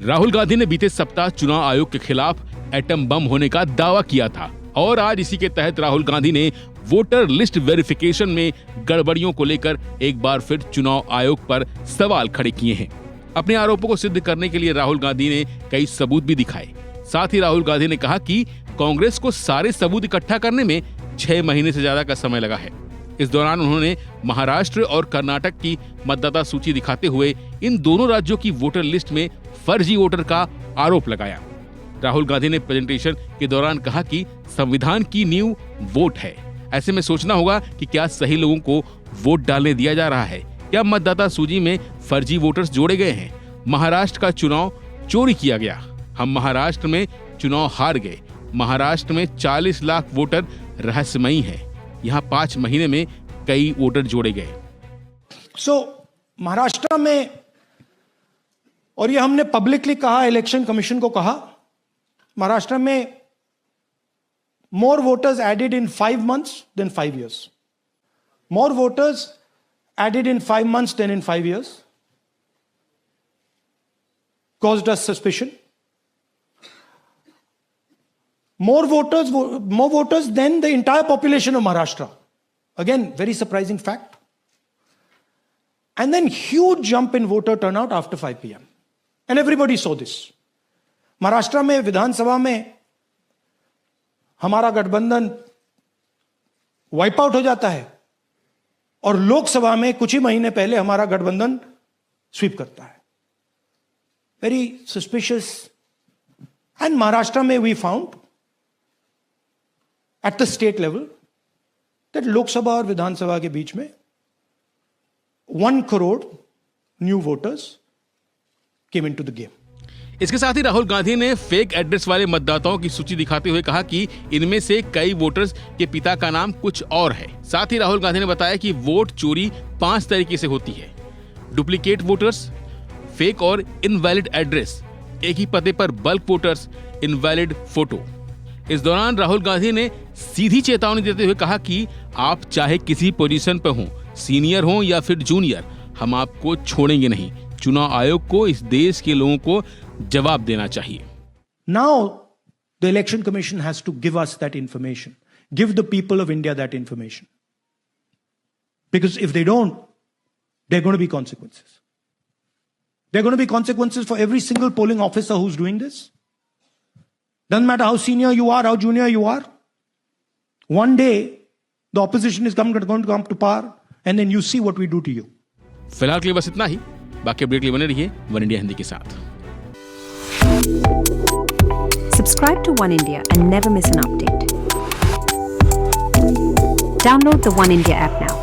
राहुल गांधी ने बीते सप्ताह चुनाव आयोग के खिलाफ एटम बम होने का दावा किया था और आज इसी के तहत राहुल गांधी ने वोटर लिस्ट वेरिफिकेशन में गड़बड़ियों को लेकर एक बार फिर चुनाव आयोग पर सवाल खड़े किए हैं। अपने आरोपों को सिद्ध करने के लिए राहुल गांधी ने कई सबूत भी दिखाए। साथ ही राहुल गांधी ने कहा कि कांग्रेस को सारे सबूत इकट्ठा करने में 6 महीने से ज्यादा का समय लगा है। इस दौरान उन्होंने महाराष्ट्र और कर्नाटक की मतदाता सूची दिखाते हुए इन दोनों राज्यों की वोटर लिस्ट में फर्जी वोटर का आरोप लगाया। राहुल गांधी ने प्रेजेंटेशन के दौरान कहा कि संविधान की नींव वोट है। ऐसे में सोचना होगा कि क्या सही लोगों को वोट डालने दिया जा रहा है, क्या मतदाता सूची में फर्जी वोटर्स जोड़े गए हैं। महाराष्ट्र का चुनाव चोरी किया गया, हम महाराष्ट्र में चुनाव हार गए। महाराष्ट्र में 40 लाख वोटर रहस्यमयी है, यहाँ 5 महीने में कई वोटर जोड़े गए। महाराष्ट्र में, और ये हमने पब्लिकली कहा, इलेक्शन कमीशन को कहा, महाराष्ट्र में more voters added in 5 months than 5 years. More voters added in 5 months than in 5 years. Caused us suspicion. More voters than the entire population of Maharashtra. Again, very surprising fact. And then huge jump in voter turnout after 5 p.m. And everybody saw this. Maharashtra में विधानसभा में हमारा गठबंधन wipe out हो जाता है और लोकसभा में कुछ ही महीने पहले हमारा गठबंधन स्वीप करता है। Very suspicious. एंड महाराष्ट्र में we found at the state level that Lok Sabha और विधानसभा के बीच में 1 crore new voters came into the game. इसके साथ ही राहुल गांधी ने फेक एड्रेस वाले मतदाताओं की सूची दिखाते हुए कहा कि इनमें से कई वोटर्स के पिता का नाम कुछ और है। साथ ही राहुल गांधी ने बताया कि वोट चोरी 5 तरीके से होती है: डुप्लीकेट वोटर्स, फेक और इनवैलिड एड्रेस, एक ही पते पर बल्क वोटर्स, इनवैलिड फोटो। इस दौरान राहुल गांधी ने सीधी चेतावनी देते हुए कहा कि आप चाहे किसी पोजीशन पर हो, सीनियर हो या फिर जूनियर, हम आपको छोड़ेंगे नहीं। चुनाव आयोग को इस देश के लोगों को जवाब देना चाहिए। Now the election commission has to give us that information, give the people of India that information, because if they don't, there are going to be consequences. There are going to be consequences for every single polling officer who's doing this. Doesn't matter how senior you are, how junior you are. One day the opposition is going to come to power, and then you see what we do to you. फिलहाल के लिए बस इतना ही। बाकी update के लिए बने रहिए वन इंडिया हिंदी के साथ। Subscribe to One India and never miss an update. Download the One India app now.